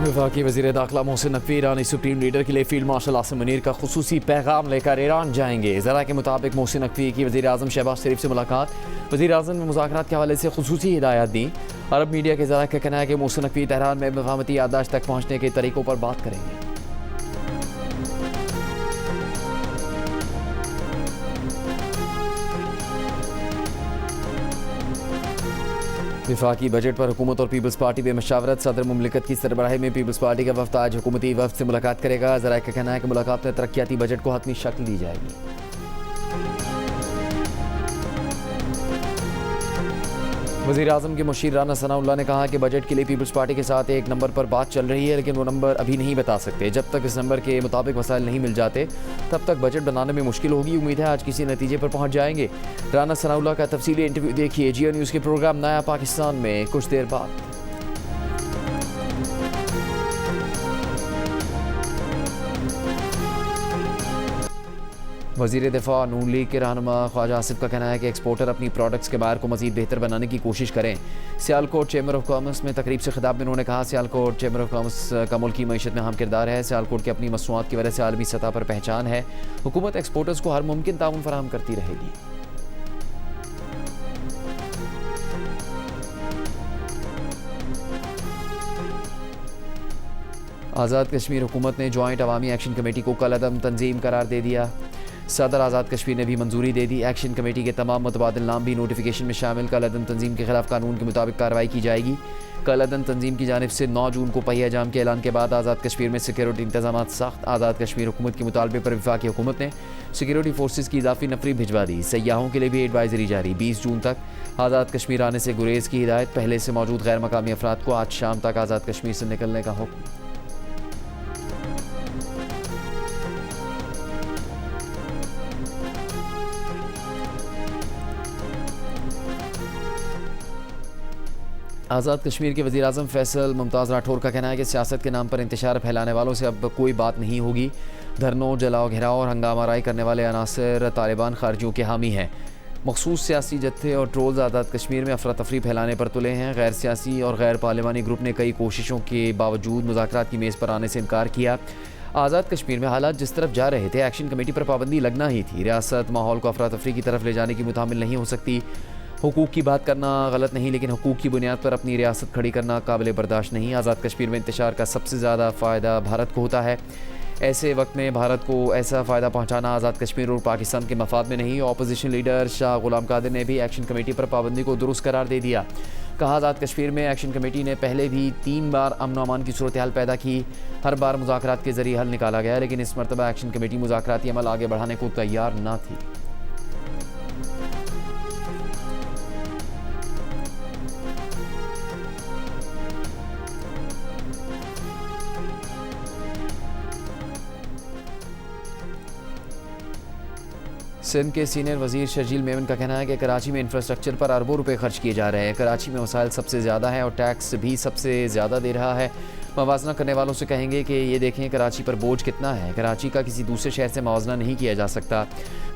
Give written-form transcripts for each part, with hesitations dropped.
वफाकी वज़ीर दाखिला मोहसिन नकवी ईरानी सुप्रीम लीडर के लिए फील्ड मार्शल आसिम मुनीर का खुसूसी पैगाम लेकर ईरान जाएंगे। ज़रा के मुताबिक मोहसिन नकवी की वज़ीर आज़म शहबाज शरीफ से मुलाकात, वज़ीर आज़म ने मुज़ाकरात के हवाले से खुसूसी हिदायत दी। अरब मीडिया के ज़रा का कहना है कि मोहसिन नकवी तेहरान में मकामती याददाश्त तक पहुँचने के तरीक़ों पर बात करेंगे। विफाकी बजट पर हुकूमत और पीपल्स पार्टी में मशावरत, सदर मुमलिकत की सरबराही में पीपल्स पार्टी का वफ्द आज हुकूमती वफ्द से मुलाकात करेगा। ज़रा का कहना है कि मुलाकात में तरक्याती बजट को हतमी शक्ल दी जाएगी। वज़ीर आज़म के मुशीर राना सनाउल्लाह ने कहा कि बजट के लिए पीपल्स पार्टी के साथ एक नंबर पर बात चल रही है, लेकिन वो नंबर अभी नहीं बता सकते। जब तक इस नंबर के मुताबिक वसाइल नहीं मिल जाते तब तक बजट बनाने में मुश्किल होगी। उम्मीद है आज किसी नतीजे पर पहुंच जाएंगे। राना सनाउल्लाह का तफसीली इंटरव्यू देखिए जियो न्यूज़ के प्रोग्राम नया पाकिस्तान में कुछ देर बाद। वज़ीर दिफा नून लीग के रहनुमा ख्वाजा आसिफ का कहना है कि एक्सपोर्टर अपनी प्रोडक्ट्स के बाहर को मज़ीद बेहतर बनाने की कोशिश करें। सियालकोट चैम्बर ऑफ कॉमर्स में तकरीब से खिताब में उन्होंने कहा, सियालकोट चैम्बर ऑफ कॉमर्स का मुल्की मईशत में अहम किरदार है। सियालकोट की अपनी मसनूआत की वजह से आलमी सतह पर पहचान है। हुकूमत एक्सपोर्टर्स को हर मुमकिन ताउन फराहम करती रहेगी। आज़ाद कश्मीर हुकूमत ने जॉइंट अवामी एक्शन कमेटी को कल अदम तंजीम करार दे दिया। सदर आज़ाद कश्मीर ने भी मंजूरी दे दी। एक्शन कमेटी के तमाम मुतबादिल नाम भी नोटिफिकेशन में शामिल। कल अदम तंजीम के खिलाफ कानून के मुताबिक कार्रवाई की जाएगी। कल अदम तंजीम की जानिब से 9 जून को पहिया जाम के ऐलान के बाद आज़ाद कश्मीर में सिक्योरिटी इंतजाम सख्त। आज़ाद कश्मीर हुकूमत के मुतालबे पर वफाकी हुकूमत ने सिक्योरिटी फोर्सेज की इजाफी नफरी भिजवा दी। सयाहों के लिए भी एडवाइजरी जारी। 20 जून तक आज़ाद कश्मीर आने से गुरेज की हिदायत। पहले से मौजूद गैर मकामी अफराद को आज शाम तक आज़ाद कश्मीर से निकलने का हुक्म। आज़ाद कश्मीर के वज़ीर आज़म फैसल मुमताज़ राठौर का कहना है कि सियासत के नाम पर इंतशार फैलाने वालों से अब कोई बात नहीं होगी। धरनों, जलाओ, घेराव और हंगामा राई करने वाले अनासर तालिबान खारजियों के हामी हैं। मखसूस सियासी जत्थे और ट्रोल्स आज़ाद कश्मीर में अफरा तफरी फैलाने पर तुले हैं। गैर सियासी और गैर पार्लिमानी ग्रुप ने कई कोशिशों के बावजूद मुज़ाकरात की मेज़ पर आने से इनकार किया। आज़ाद कश्मीर में हालात जिस तरफ जा रहे थे एक्शन कमेटी पर पाबंदी लगना ही थी। रियासत माहौल को अफरा तफरी की तरफ ले जाने की मुतामिल नहीं हो सकती। हुकूक की बात करना गलत नहीं, लेकिन हुकूक की बुनियाद पर अपनी रियासत खड़ी करना काबिल बर्दाश्त नहीं। आज़ाद कश्मीर में इंतशार का सबसे ज़्यादा फ़ायदा भारत को होता है। ऐसे वक्त में भारत को ऐसा फ़ायदा पहुँचाना आज़ाद कश्मीर और पाकिस्तान के मफाद में नहीं। अपोजिशन लीडर शाह गुलाम कादिर ने भी एक्शन कमेटी पर पाबंदी को दुरुस्त करार दे दिया। कहा, आज़ाद कश्मीर में एक्शन कमेटी ने पहले भी 3 बार अमन अमान की सूरत हाल पैदा की। हर बार मुज़ाकरात के ज़रिए हल निकाला गया, लेकिन इस मरतबा एक्शन कमेटी मुज़ाकराती अमल आगे बढ़ाने को तैयार न थी। सिंध के सीनियर वजीर शर्जील मेमन का कहना है कि कराची में इंफ्रास्ट्रक्चर पर अरबों रुपए खर्च किए जा रहे हैं। कराची में वसाइल सबसे ज़्यादा है और टैक्स भी सबसे ज़्यादा दे रहा है। मवाजना करने वालों से कहेंगे कि ये देखें कराची पर बोझ कितना है। कराची का किसी दूसरे शहर से मवाजना नहीं किया जा सकता।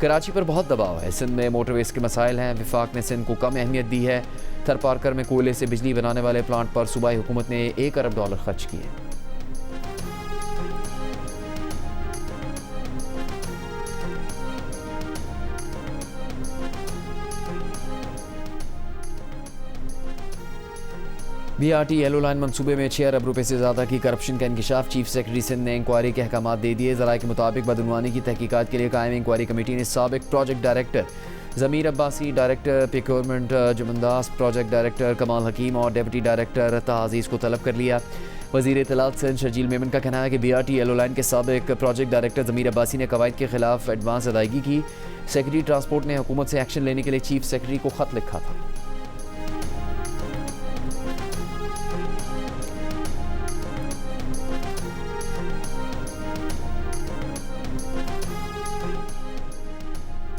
कराची पर बहुत दबाव है। सिंध में मोटरवेज़ के मसाइल हैं। विफाक ने सिंध को कम अहमियत दी है। थर पार्कर में कोयले से बिजली बनाने वाले प्लांट पर सूबाई हुकूमत ने $1 अरब खर्च किए। BRT येलो लाइन मनसूबे में $6 अरब से ज़्यादा की करप्शन का इंकशाफ। चीफ सेक्रेटरी सिंध ने इंक्वायरी के अहकाम दे दिए। ज़राए के मुताबिक बदनवानी की तहकीकात के लिए कायम इंक्वायरी कमेटी ने साबिक project director Zameer Abbasi, director procurement Jumandas, project director Kamal Hakim और डिप्टी डायरेक्टर ताहा अजीज़ को तलब कर लिया। वज़ीर इत्तलात सिंध शर्जील मेमन का कहना है कि BRT येलो लाइन के साबिक प्रोजेक्ट डायरेक्टर ज़मीर अब्बासी ने कवायद के खिलाफ एडवांस अदायगी की। सेक्रेटरी ट्रांसपोर्ट ने हुकूमत से एक्शन लेने के लिए चीफ सेक्रेटरी को ख़त लिखा था।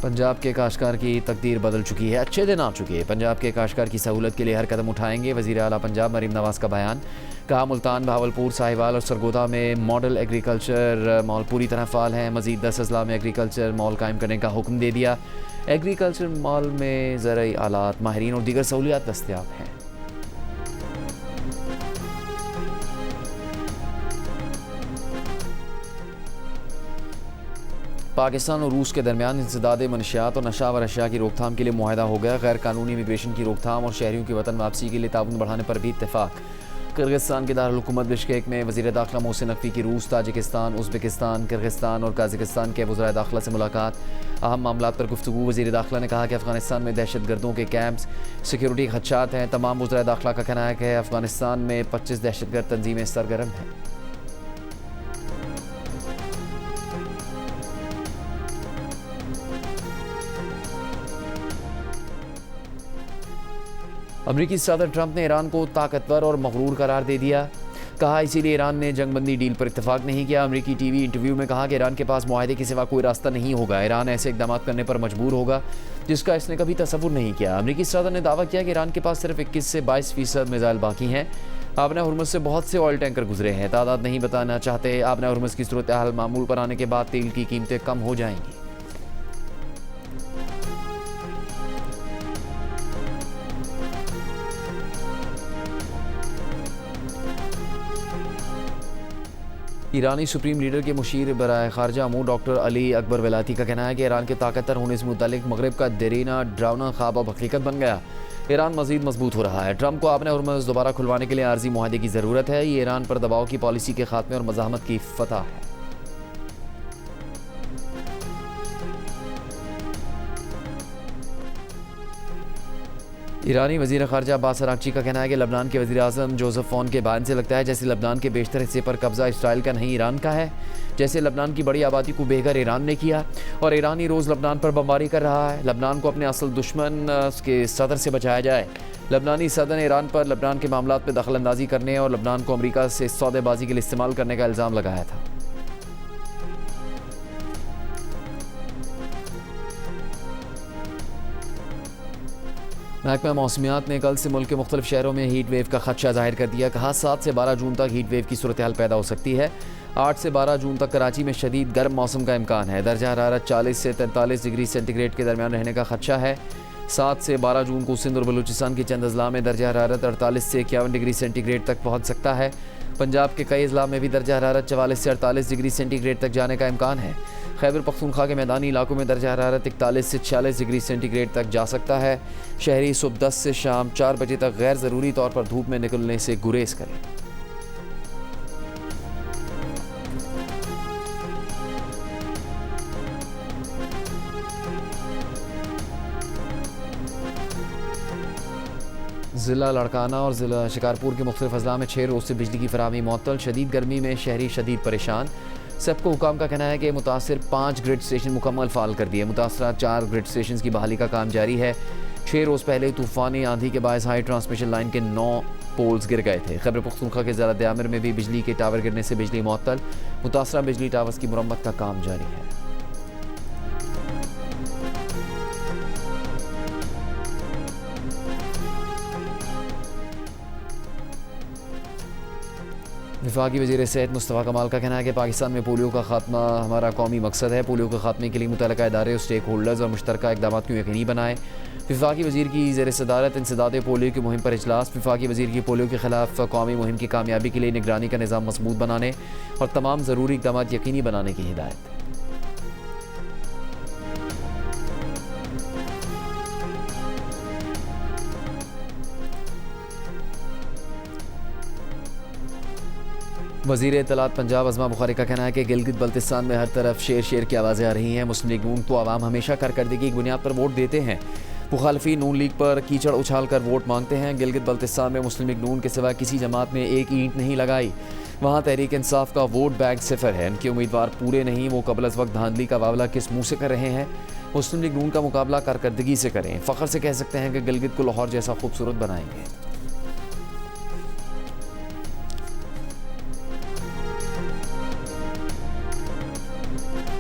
पंजाब के काश्तकार की तकदीर बदल चुकी है। अच्छे दिन आ चुके हैं। पंजाब के काश्तकार की सहूलत के लिए हर कदम उठाएंगे। वज़ीर आला पंजाब मरीम नवाज़ का बयान। कहा, मुल्तान, भावलपुर, साहिवाल और सरगोदा में मॉडल एग्रीकल्चर मॉल पूरी तरह फ़ाल हैं। मज़ीद 10 अजला में एग्रीकल्चर मॉल कायम करने का हुक्म दे दिया। एग्रीकल्चर मॉल में ज़रई आलात, माहिरीन और दीगर सहूलियात दस्तयाब हैं। पाकिस्तान और रूस के दरमियान इंसदाद मनशियात और नशावर अशिया की रोकथाम के लिए मुआहदा हो गया। गैर कानूनी इमिग्रेशन की रोकथाम और शहरियों की वतन वापसी के लिए ताउन बढ़ाने पर भी इत्तेफाक। किर्गिस्तान के दारुल हुकूमत बिश्केक में वज़ीर दाखिला मोहसिन नकवी की रूस, ताजिकिस्तान, उज़्बेकिस्तान, किर्गिस्तान और काज़ाकिस्तान के वज़राए दाखिला से मुलाकात। अहम मामलात पर गुफ्तगू। वज़ीर दाखिला ने कहा कि अफ़गानिस्तान में दहशत गर्दों के कैंप्स, सिक्योरिटी खदशात हैं। तमाम वज़राए दाखिला का कहना है कि अफ़गानिस्तान में 25 दहशतगर्द तंजीमें सरगर्म हैं। अमरीकी सदर ट्रंप ने ईरान को ताकतवर और मगरूर करार दे दिया। कहा इसीलिए ईरान ने जंगबंदी डील पर इत्तेफाक नहीं किया। अमरीकी टीवी इंटरव्यू में कहा कि ईरान के पास मुआहदे के सिवा कोई रास्ता नहीं होगा। ईरान ऐसे इकदाम करने पर मजबूर होगा जिसका इसने कभी तसव्वुर नहीं किया। अमरीकी सदर ने दावा किया कि ईरान के पास सिर्फ 21 से 22% मिसाइल बाकी हैं। आपने हुर्मुज़ से बहुत से ऑयल टैंकर गुजरे हैं, तादाद नहीं बताना चाहते। आपने हुर्मुज़ की सूरत हाल मामूल पर आने के बाद तेल की कीमतें कम हो जाएंगी। ईरानी सुप्रीम लीडर के मुशीर बराए खारजा अमूर डॉक्टर अली अकबर वेलाती का कहना है कि ईरान के ताकतवर होने से मुतालिक मगरब का देरीना डरावना ख्वाब अब हकीकत बन गया। ईरान मजीद मजबूत हो रहा है। ट्रंप को आपने हुर्मुज़ दोबारा खुलवाने के लिए आर्जी मुआहदे की ज़रूरत है। ये ईरान पर दबाव की पॉलिसी के खात्मे और मज़ाहमत की फतह है। ईरानी वज़ीर ख़ारजा अब्बास अराग़ची का कहना है कि लबनान के वज़ीर आज़म जोसेफ औन के बयान से लगता है जैसे लबनान के बेशतर हिस्से पर कब्ज़ा इसराइल का नहीं ईरान का है। जैसे लबनान की बड़ी आबादी को बेघर ईरान ने किया और ईरान ही रोज़ लबनान पर बमबारी कर रहा है। लबनान को अपने असल दुश्मन के सदर से बचाया जाए। लबनानी सदर ने ईरान पर लबनान के मामलात में दखल अंदाजी करने और लबनान को अमरीका से सौदेबाजी के लिए इस्तेमाल करने का इल्ज़ाम लगाया था। महकमा मौसमियात ने कल से मुल्क के मुख्तलिफ शहरों में हीट वेव का खदशा जाहिर कर दिया। कहा 7 से 12 जून तक हीट वेव की सूरत हाल पैदा हो सकती है। 8 से 12 जून तक कराची में शदीद गर्म मौसम का इम्कान है। दर्जा हरारत 40 से 43 डिग्री सेंटीग्रेड के दरमियान रहने का खदशा है। 7 से 12 जून को सिंध और बलूचिस्तान के चंद अजला में दर्जा हरारत 48 से 51 डिग्री सेंटीग्रेड तक पहुँच सकता है। पंजाब के कई अजला में भी दर्जा हरारत 44 से 48 डिग्री सेंटीग्रेड तक जाने का इम्कान है। खैबर पख्तूनख्वा के मैदानी इलाकों में दर्जा हरारत 41 से 46 डिग्री सेंटीग्रेड तक जा सकता है। शहरी सुबह 10 से शाम 4 बजे तक गैर ज़रूरी तौर पर धूप में निकलने से गुरेज करें। ज़िला लड़काना और ज़िला शिकारपुर के मुख्तलिफ अजला में 6 रोज़ से बिजली की फराहमी मुअत्तल। शदीद गर्मी में शहरी शदीद परेशान। सबको हुकाम का कहना है कि मुतासिर 5 ग्रिड स्टेशन मुकम्मल फ़ाल कर दिए। मुतासरा 4 ग्रिड स्टेशन की बहाली का काम जारी है। 6 रोज़ पहले तूफ़ानी आंधी के बायस हाई ट्रांसमिशन लाइन के 9 पोल्स गिर गए थे। खैबर पख्तूनख्वा के ज़िला दयामिर में भी बिजली के टावर गिरने से बिजली मुअत्तल। मुतासरा बिजली टावर्स की मुरम्मत का काम जारी है। वफाकी वज़ीर सेहत मुस्तफ़ा कमाल का कहना है कि पाकिस्तान में पोलियो का खात्मा हमारा कौमी मकसद है। पोलियो के खात्मे के लिए मुतल्लिका इदारे और स्टेक होल्डर्स और मुश्तरका इक़दाम को यकीनी बनाए। वफाकी वज़ीर की ज़ेर सदारत इंसदाद पोलियो की मुहिम पर इजलास। वफाकी वज़ीर की पोलियो के खिलाफ कौमी मुहिम की कामयाबी के लिए निगरानी का निज़ाम मज़बूत बनाने और तमाम ज़रूरी इक़दाम यकीनी बनाने की हिदायत। वज़ीर इत्तलात पंजाब अज़मा बुखारी का कहना है कि गिलगित बल्तिस्तान में हर तरफ शेर शेर की आवाज़ें आ रही हैं। मुस्लिम लीग नून को आवाम हमेशा कारकर्दगी की बुनियाद पर वोट देते हैं। मुखालफी नून लीग पर कीचड़ उछाल कर वोट मांगते हैं। गिलगित बल्तिस्तान में मुस्लिम लीग नून के सिवा किसी जमात में एक ईंट नहीं लगाई। वहाँ तहरीक इंसाफ का वोट बैंक सिफर है। इनके उम्मीदवार पूरे नहीं। वो कबल अज़ वक्त धांधली का वावला किस मुँह से कर रहे हैं। मुस्लिम लीग नून का मुकाबला कारकर्दगी से करें। फ़ख्र से कह सकते हैं कि गिलगित को लाहौर जैसा खूबसूरत बनाएंगे।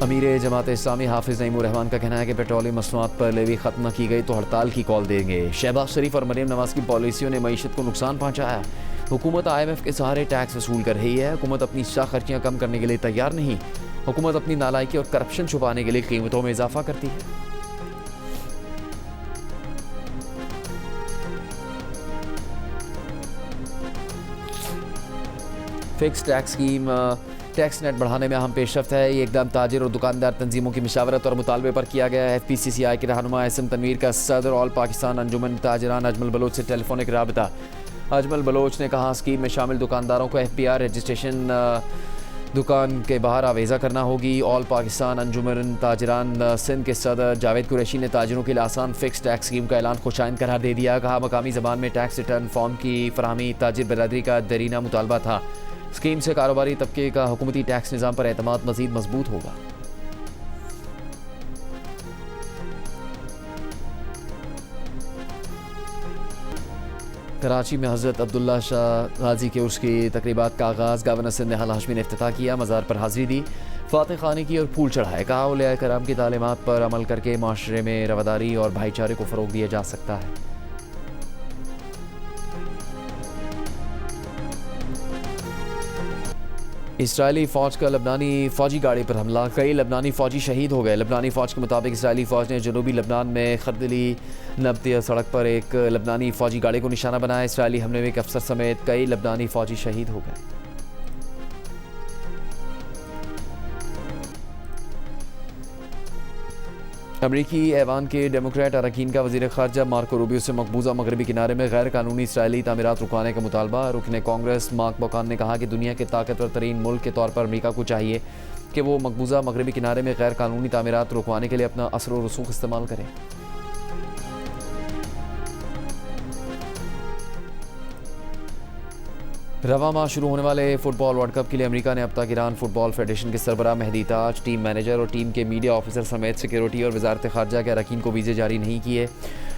अमीर जमात इस्लामी हाफिज़ नईमुर रहमान का कहना है कि पेट्रोलियम मसनूआत पर लेवी ख़त्म न की गई तो हड़ताल की कॉल देंगे। शहबाज शरीफ और मरीम नवाज़ की पॉलिसियों ने मईशत को नुकसान पहुँचाया। हुकूमत IMF के सहारे टैक्स वसूल कर रही है। हुकूमत अपनी शाह खर्चियाँ कम करने के लिए तैयार नहीं। हुकूमत अपनी नालायकी और करप्शन छुपाने के लिए कीमतों में इजाफा करती है। Fix tax scheme tax net बढ़ाने में अहम पेशरफ्त है। ये एकदम ताजिर और दुकानदार तंजीमों की मशावरत और मुतालबे पर किया गया है। FPCCI के रहनुमा एहसन तनवीर का सदर ऑल पाकिस्तान अंजुमन ताजरान अजमल बलोच से टेलीफोनिक राबता। अजमल बलोच ने कहा स्कीम में शामिल दुकानदारों को FPR रजिस्ट्रेशन दुकान के बाहर आवेज़ा करना होगी। ऑल पाकिस्तान अंजुमन ताजरान सिंध के सदर जावेद कुरैशी ने ताजिरों के लिए आसान फिक्स टैक्स स्कीम का ऐलान खुशाइन करार दे दिया। कहा मकामी ज़बान में टैक्स रिटर्न फॉर्म की फराहमी ताजिर बरादरी का दरीना मुतालबा था। स्कीम से कारोबारी तबके का हुकूमती टैक्स निज़ाम पर एतमाद मज़ीद मजबूत होगा। कराची में हज़रत अब्दुल्ला शाह गाजी के उर्स की तकरीबात का आगाज़ गवर्नर सिंध निहाल हाशमी ने इफ्तिताह किया। मज़ार पर हाज़िरी दी, फातिह खाने की और फूल चढ़ाए। कहा औलिया कराम की तालीमात पर अमल करके माशरे में रवादारी और भाईचारे को फ़रोग़ दिया जा सकता है। इसराइली फ़ौज का लबनानी फ़ौजी गाड़ी पर हमला, कई लबनानी फ़ौजी शहीद हो गए। लबनानी फ़ौज के मुताबिक इसराइली फ़ौज ने जनूबी लबनान में खदली नब्तिया सड़क पर एक लबनानी फ़ौजी गाड़ी को निशाना बनाया। इसराइली हमले में एक अफसर समेत कई लबनानी फ़ौजी शहीद हो गए। अमरीकी ऐवान के डेमोक्रेट अरकान का वज़ीर ख़ारजा मार्को रूबियो से मकबूजा मगरबी किनारे में गैर कानूनी इसराइली तामीरात रुकवाने का मुतालबा। रुकन कांग्रेस मार्क बकान ने कहा कि दुनिया के ताकतवर तरीन मुल्क के तौर पर अमरीका को चाहिए कि वो मकबूजा मगरबी किनारे में गैर कानूनी तामीरात रुकवाने के लिए अपना असर व रसूख इस्तेमाल करें। रवा माह शुरू होने वाले फुटबॉल वर्ल्ड कप के लिए अमेरिका ने अब तक ईरान फुटबॉल फेडरेशन के सरबराह मेहदी ताज, टीम मैनेजर और टीम के मीडिया ऑफिसर समेत सिक्योरिटी और वजारत खारजा के अरकान को वीज़े जारी नहीं किए।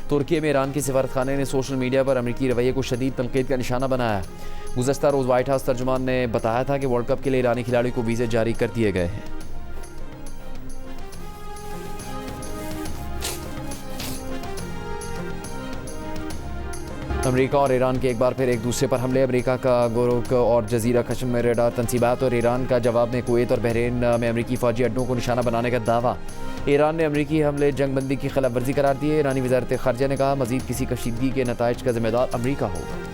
तुर्की में ईरान के सफारतखाने ने सोशल मीडिया पर अमेरिकी रवैये को शदीद तनकीद का निशाना बनाया। गुज़श्ता रोज़ वाइट हाउस तर्जुमान ने बताया था कि वर्ल्ड कप के लिए ईरानी खिलाड़ियों को वीज़े जारी कर दिए गए हैं। अमेरिका और ईरान के एक बार फिर एक दूसरे पर हमले। अमेरिका का गोरोक और जजीरा कश्मीर में रेडार तनसीबात और ईरान का जवाब में कुवैत और बहरीन में अमेरिकी फ़ौजी अड्डों को निशाना बनाने का दावा। ईरान ने अमेरिकी हमले जंगबंदी की खिलाफ वर्जी करार दी है। ईरानी वज़ारत ख़ारजा ने कहा मज़ीद किसी कशीदगी के नताइज का ज़िम्मेदार अमेरिका होगा।